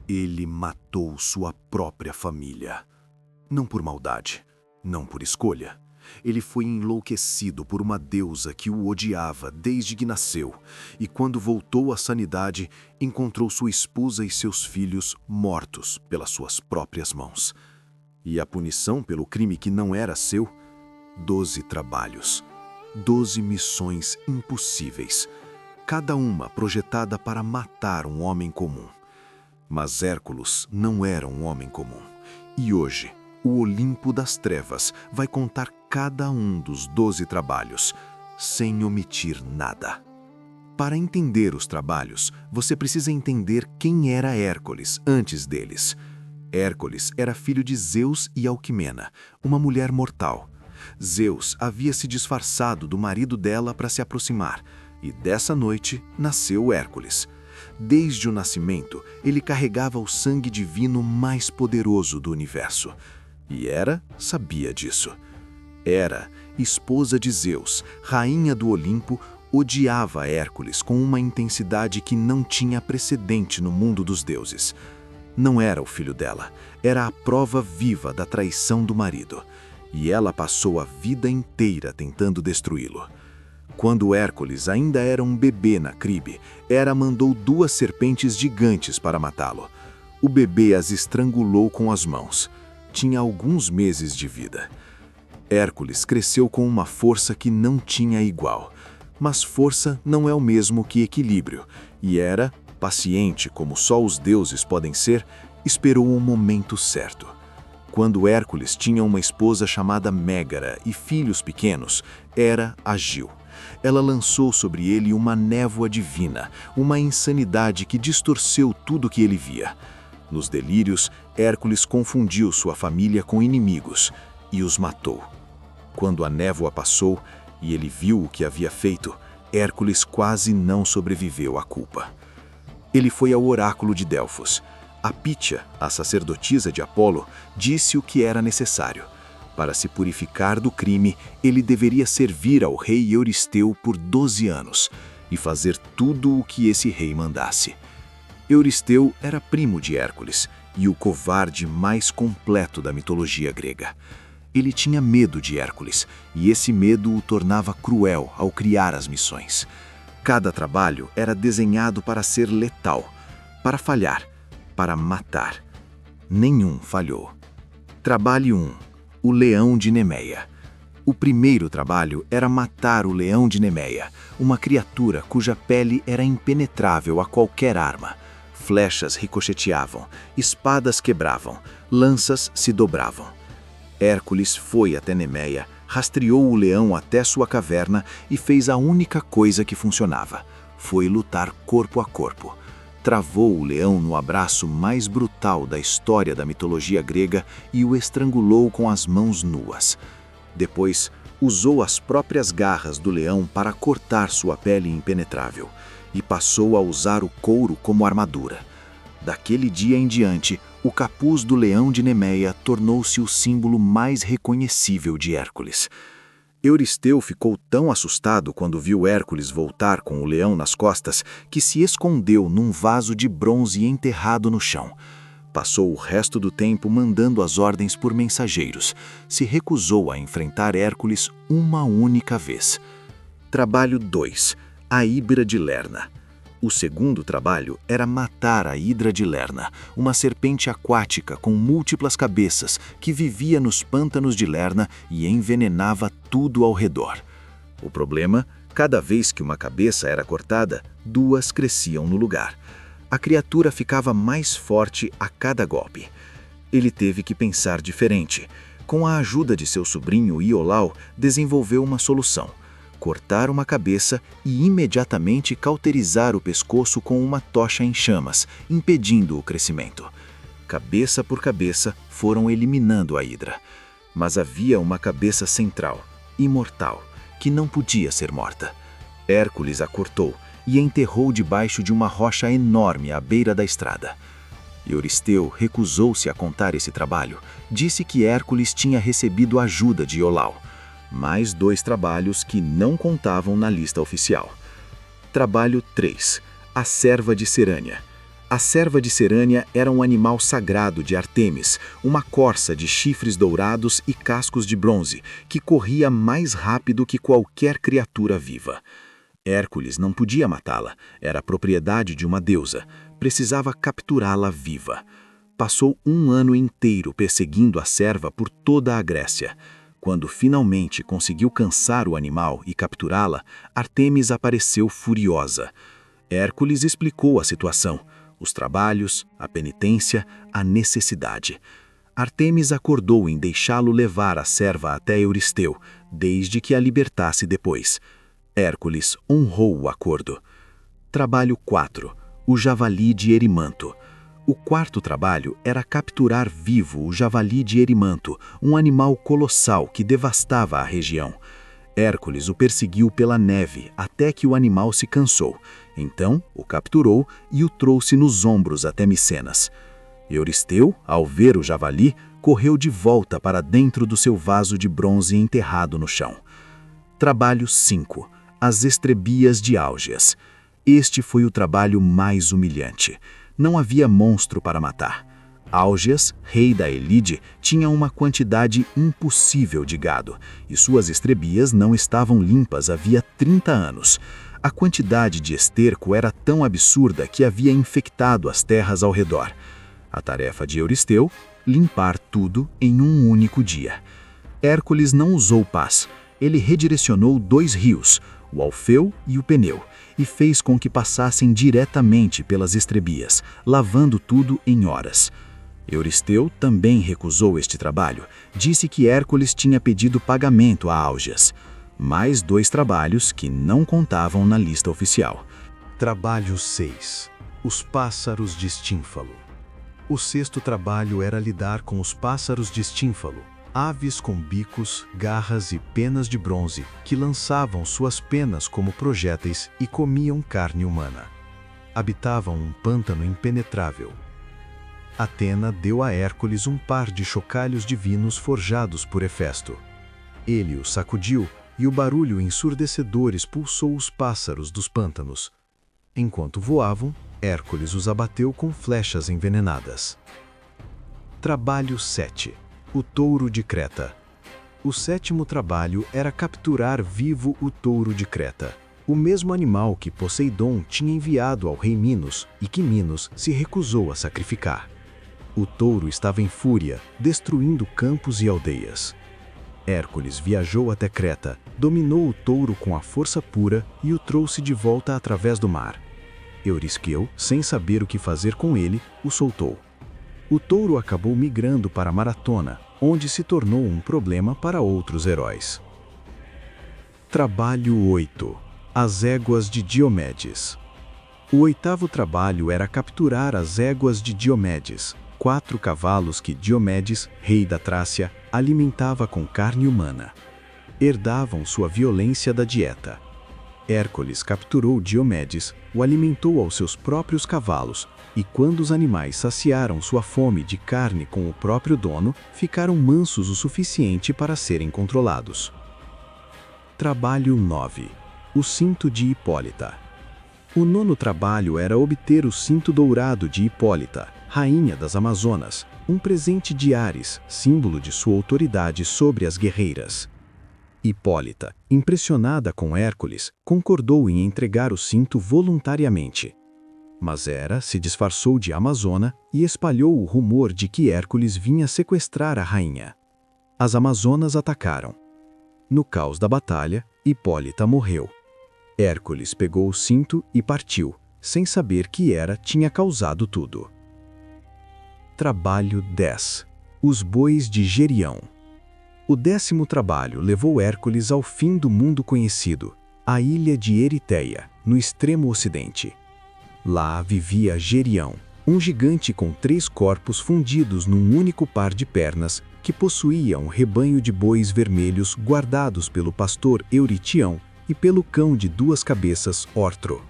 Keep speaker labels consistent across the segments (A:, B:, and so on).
A: Ele matou sua própria família. Não por maldade, não por escolha. Ele foi enlouquecido por uma deusa que o odiava desde que nasceu, e quando voltou à sanidade, encontrou sua esposa e seus filhos mortos pelas suas próprias mãos. E a punição pelo crime que não era seu? 12 trabalhos, 12 missões impossíveis, cada uma projetada para matar um homem comum. Mas Hércules não era um homem comum, e hoje, o Olimpo das Trevas vai contar cada um dos 12 trabalhos, sem omitir nada. Para entender os trabalhos, você precisa entender quem era Hércules antes deles. Hércules era filho de Zeus e Alquimena, uma mulher mortal. Zeus havia se disfarçado do marido dela para se aproximar, e dessa noite nasceu Hércules. Desde o nascimento, ele carregava o sangue divino mais poderoso do universo. E Hera sabia disso. Hera, esposa de Zeus, rainha do Olimpo, odiava Hércules com uma intensidade que não tinha precedente no mundo dos deuses. Não era o filho dela, era a prova viva da traição do marido. E ela passou a vida inteira tentando destruí-lo. Quando Hércules ainda era um bebê na cribe, Hera mandou 2 serpentes gigantes para matá-lo. O bebê as estrangulou com as mãos. Tinha alguns meses de vida. Hércules cresceu com uma força que não tinha igual. Mas força não é o mesmo que equilíbrio, e Hera, paciente como só os deuses podem ser, esperou o momento certo. Quando Hércules tinha uma esposa chamada Mégara e filhos pequenos, Hera agiu. Ela lançou sobre ele uma névoa divina, uma insanidade que distorceu tudo que ele via. Nos delírios, Hércules confundiu sua família com inimigos e os matou. Quando a névoa passou e ele viu o que havia feito, Hércules quase não sobreviveu à culpa. Ele foi ao oráculo de Delfos. A Pítia, a sacerdotisa de Apolo, disse o que era necessário. Para se purificar do crime, ele deveria servir ao rei Euristeu por 12 anos e fazer tudo o que esse rei mandasse. Euristeu era primo de Hércules e o covarde mais completo da mitologia grega. Ele tinha medo de Hércules e esse medo o tornava cruel ao criar as missões. Cada trabalho era desenhado para ser letal, para falhar, para matar. Nenhum falhou. Trabalho 1. O leão de Nemeia. O primeiro trabalho era matar o leão de Nemeia, uma criatura cuja pele era impenetrável a qualquer arma. Flechas ricocheteavam, espadas quebravam, lanças se dobravam. Hércules foi até Nemeia, rastreou o leão até sua caverna e fez a única coisa que funcionava. Foi lutar corpo a corpo. Travou o leão no abraço mais brutal da história da mitologia grega e o estrangulou com as mãos nuas. Depois, usou as próprias garras do leão para cortar sua pele impenetrável e passou a usar o couro como armadura. Daquele dia em diante, o capuz do leão de Nemeia tornou-se o símbolo mais reconhecível de Hércules. Euristeu ficou tão assustado quando viu Hércules voltar com o leão nas costas que se escondeu num vaso de bronze enterrado no chão. Passou o resto do tempo mandando as ordens por mensageiros. Se recusou a enfrentar Hércules uma única vez. Trabalho 2. A Hidra de Lerna. O segundo trabalho era matar a Hidra de Lerna, uma serpente aquática com múltiplas cabeças que vivia nos pântanos de Lerna e envenenava tudo ao redor. O problema, cada vez que uma cabeça era cortada, 2 cresciam no lugar. A criatura ficava mais forte a cada golpe. Ele teve que pensar diferente. Com a ajuda de seu sobrinho Iolau, desenvolveu uma solução: cortar uma cabeça e imediatamente cauterizar o pescoço com uma tocha em chamas, impedindo o crescimento. Cabeça por cabeça, foram eliminando a Hidra. Mas havia uma cabeça central, imortal, que não podia ser morta. Hércules a cortou e enterrou debaixo de uma rocha enorme à beira da estrada. Euristeu recusou-se a contar esse trabalho, disse que Hércules tinha recebido ajuda de Iolau. Mais 2 trabalhos que não contavam na lista oficial. Trabalho 3. A Serva de Serânia. A serva de Serânia era um animal sagrado de Ártemis, uma corça de chifres dourados e cascos de bronze, que corria mais rápido que qualquer criatura viva. Hércules não podia matá-la, era propriedade de uma deusa, precisava capturá-la viva. Passou um ano inteiro perseguindo a serva por toda a Grécia. Quando finalmente conseguiu cansar o animal e capturá-la, Ártemis apareceu furiosa. Hércules explicou a situação, os trabalhos, a penitência, a necessidade. Ártemis acordou em deixá-lo levar a serva até Euristeu, desde que a libertasse depois. Hércules honrou o acordo. Trabalho 4. O javali de Erimanto. O quarto trabalho era capturar vivo o javali de Erimanto, um animal colossal que devastava a região. Hércules o perseguiu pela neve até que o animal se cansou. Então, o capturou e o trouxe nos ombros até Micenas. Euristeu, ao ver o javali, correu de volta para dentro do seu vaso de bronze enterrado no chão. Trabalho 5. As estrebias de Álgias. Este foi o trabalho mais humilhante. Não havia monstro para matar. Álgias, rei da Elide, tinha uma quantidade impossível de gado, e suas estrebias não estavam limpas havia 30 anos. A quantidade de esterco era tão absurda que havia infectado as terras ao redor. A tarefa de Euristeu, limpar tudo em um único dia. Hércules não usou pás. Ele redirecionou 2 rios, o Alfeu e o Peneu, e fez com que passassem diretamente pelas estrebias, lavando tudo em horas. Euristeu também recusou este trabalho, disse que Hércules tinha pedido pagamento a Álgias. Mais 2 trabalhos que não contavam na lista oficial.
B: Trabalho 6. Os pássaros de Estínfalo. O 6º trabalho era lidar com os pássaros de Estínfalo, aves com bicos, garras e penas de bronze, que lançavam suas penas como projéteis e comiam carne humana. Habitavam um pântano impenetrável. Atena deu a Hércules um par de chocalhos divinos forjados por Hefesto. Ele o sacudiu e o barulho ensurdecedor expulsou os pássaros dos pântanos. Enquanto voavam, Hércules os abateu com flechas envenenadas. Trabalho 7. O touro de Creta. O 7º trabalho era capturar vivo o touro de Creta, o mesmo animal que Poseidon tinha enviado ao rei Minos e que Minos se recusou a sacrificar. O touro estava em fúria, destruindo campos e aldeias. Hércules viajou até Creta, dominou o touro com a força pura e o trouxe de volta através do mar. Eurysqueu, sem saber o que fazer com ele, o soltou. O touro acabou migrando para Maratona, onde se tornou um problema para outros heróis. Trabalho 8. As éguas de Diomedes. O 8º trabalho era capturar as éguas de Diomedes, 4 cavalos que Diomedes, rei da Trácia, alimentava com carne humana. Herdavam sua violência da dieta. Hércules capturou Diomedes, o alimentou aos seus próprios cavalos, e quando os animais saciaram sua fome de carne com o próprio dono, ficaram mansos o suficiente para serem controlados. Trabalho 9. O cinto de Hipólita. O 9º trabalho era obter o cinto dourado de Hipólita, rainha das Amazonas, um presente de Ares, símbolo de sua autoridade sobre as guerreiras. Hipólita, impressionada com Hércules, concordou em entregar o cinto voluntariamente. Mas Hera se disfarçou de amazona e espalhou o rumor de que Hércules vinha sequestrar a rainha. As amazonas atacaram. No caos da batalha, Hipólita morreu. Hércules pegou o cinto e partiu, sem saber que Hera tinha causado tudo. Trabalho 10. Os bois de Gerião. O 10º trabalho levou Hércules ao fim do mundo conhecido, a ilha de Eritéia, no extremo ocidente. Lá vivia Gerião, um gigante com 3 corpos fundidos num único par de pernas, que possuía um rebanho de bois vermelhos guardados pelo pastor Euritião e pelo cão de 2 cabeças Ortro.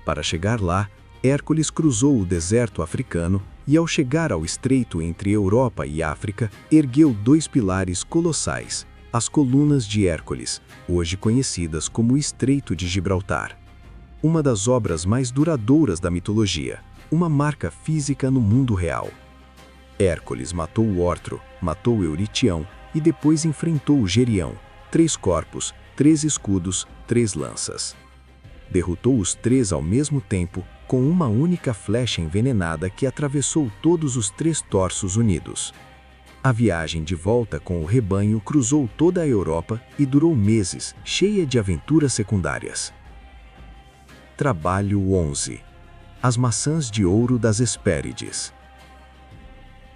B: Para chegar lá, Hércules cruzou o deserto africano e, ao chegar ao estreito entre Europa e África, ergueu 2 pilares colossais, as colunas de Hércules, hoje conhecidas como Estreito de Gibraltar. Uma das obras mais duradouras da mitologia, uma marca física no mundo real. Hércules matou o Ortro, matou Euritião e depois enfrentou o Gerião, 3 corpos, 3 escudos, 3 lanças. Derrotou os 3 ao mesmo tempo, com uma única flecha envenenada que atravessou todos os 3 torsos unidos. A viagem de volta com o rebanho cruzou toda a Europa e durou meses, cheia de aventuras secundárias. Trabalho 11. As maçãs de ouro das Hespérides.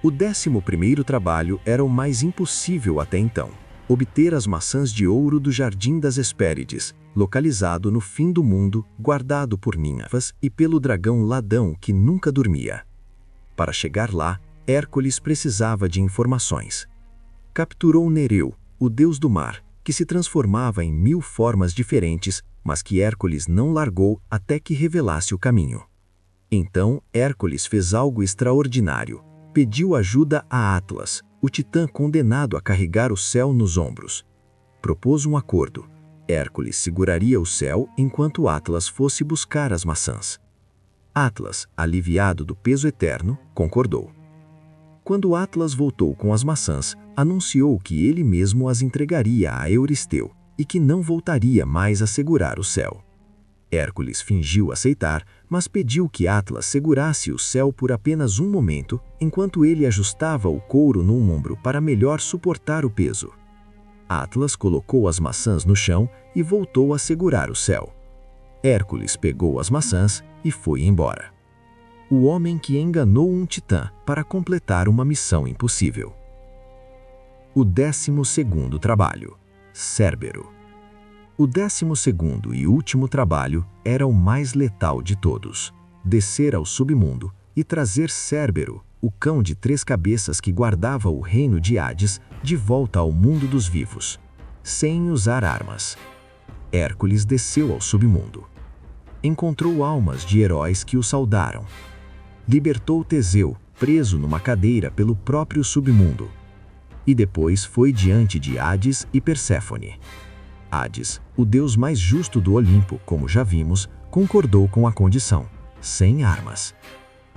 B: O 11º trabalho era o mais impossível até então: obter as maçãs de ouro do Jardim das Hespérides, localizado no fim do mundo, guardado por ninfas e pelo dragão Ladão que nunca dormia. Para chegar lá, Hércules precisava de informações. Capturou Nereu, o deus do mar, que se transformava em 1000 formas diferentes, mas que Hércules não largou até que revelasse o caminho. Então, Hércules fez algo extraordinário. Pediu ajuda a Atlas, o titã condenado a carregar o céu nos ombros. Propôs um acordo. Hércules seguraria o céu enquanto Atlas fosse buscar as maçãs. Atlas, aliviado do peso eterno, concordou. Quando Atlas voltou com as maçãs, anunciou que ele mesmo as entregaria a Euristeu e que não voltaria mais a segurar o céu. Hércules fingiu aceitar, mas pediu que Atlas segurasse o céu por apenas um momento, enquanto ele ajustava o couro num ombro para melhor suportar o peso. Atlas colocou as maçãs no chão e voltou a segurar o céu. Hércules pegou as maçãs e foi embora. O homem que enganou um titã para completar uma missão impossível. O 12º trabalho. Cérbero. O 12º e último trabalho era o mais letal de todos: descer ao submundo e trazer Cérbero, o cão de 3 cabeças que guardava o reino de Hades, de volta ao mundo dos vivos, sem usar armas. Hércules desceu ao submundo. Encontrou almas de heróis que o saudaram. Libertou Teseu, preso numa cadeira pelo próprio submundo. E depois foi diante de Hades e Perséfone. Hades, o deus mais justo do Olimpo, como já vimos, concordou com a condição: sem armas.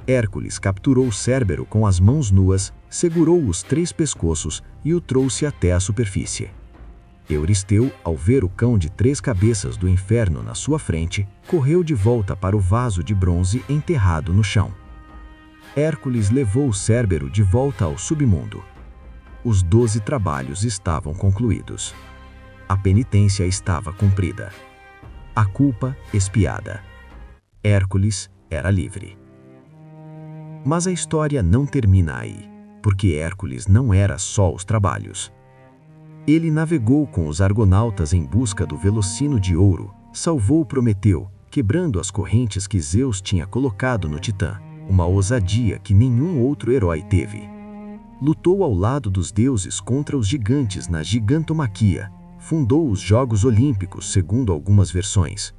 B: Hércules capturou Cérbero com as mãos nuas, segurou os 3 pescoços e o trouxe até a superfície. Euristeu, ao ver o cão de 3 cabeças do inferno na sua frente, correu de volta para o vaso de bronze enterrado no chão. Hércules levou Cérbero de volta ao submundo. Os 12 trabalhos estavam concluídos. A penitência estava cumprida. A culpa expiada. Hércules era livre. Mas a história não termina aí, porque Hércules não era só os trabalhos. Ele navegou com os argonautas em busca do Velocino de ouro, salvou Prometeu, quebrando as correntes que Zeus tinha colocado no Titã, uma ousadia que nenhum outro herói teve. Lutou ao lado dos deuses contra os gigantes na Gigantomaquia, fundou os Jogos Olímpicos segundo algumas versões.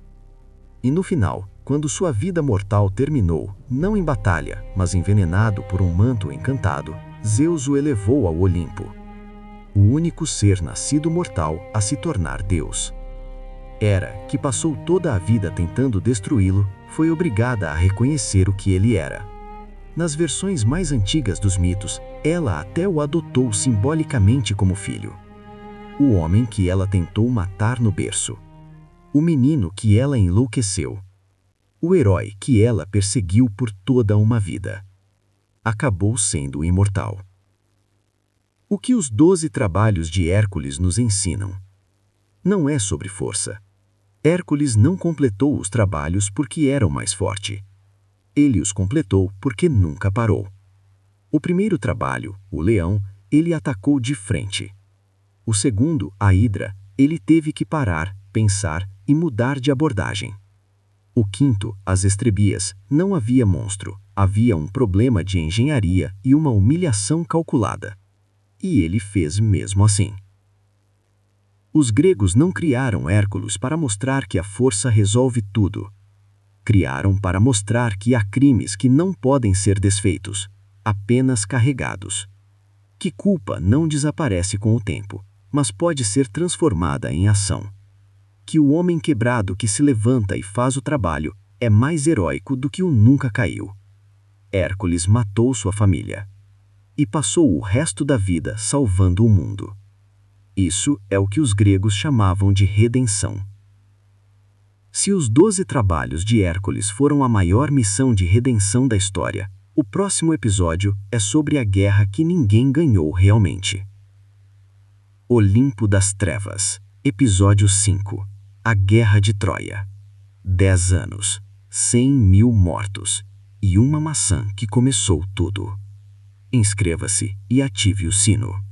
B: E no final, quando sua vida mortal terminou, não em batalha, mas envenenado por um manto encantado, Zeus o elevou ao Olimpo. O único ser nascido mortal a se tornar Deus. Hera, que passou toda a vida tentando destruí-lo, foi obrigada a reconhecer o que ele era. Nas versões mais antigas dos mitos, ela até o adotou simbolicamente como filho. O homem que ela tentou matar no berço. O menino que ela enlouqueceu. O herói que ela perseguiu por toda uma vida. Acabou sendo imortal. O que os 12 trabalhos de Hércules nos ensinam? Não é sobre força. Hércules não completou os trabalhos porque era o mais forte. Ele os completou porque nunca parou. O primeiro trabalho, o leão, ele atacou de frente. O segundo, a hidra, ele teve que parar, pensar e mudar de abordagem. O quinto, as estrebias, não havia monstro, havia um problema de engenharia e uma humilhação calculada. E ele fez mesmo assim. Os gregos não criaram Hércules para mostrar que a força resolve tudo. Criaram para mostrar que há crimes que não podem ser desfeitos, apenas carregados. Que culpa não desaparece com o tempo, mas pode ser transformada em ação. Que o homem quebrado que se levanta e faz o trabalho é mais heróico do que o nunca caiu.
C: Hércules matou sua família e passou o resto da vida salvando o mundo. Isso é o que os gregos chamavam de redenção. Se os 12 trabalhos de Hércules foram a maior missão de redenção da história, o próximo episódio é sobre a guerra que ninguém ganhou realmente. Olimpo das Trevas, Episódio 5. A Guerra de Troia. 10 anos, 100.000 mortos e uma maçã que começou tudo. Inscreva-se e ative o sino.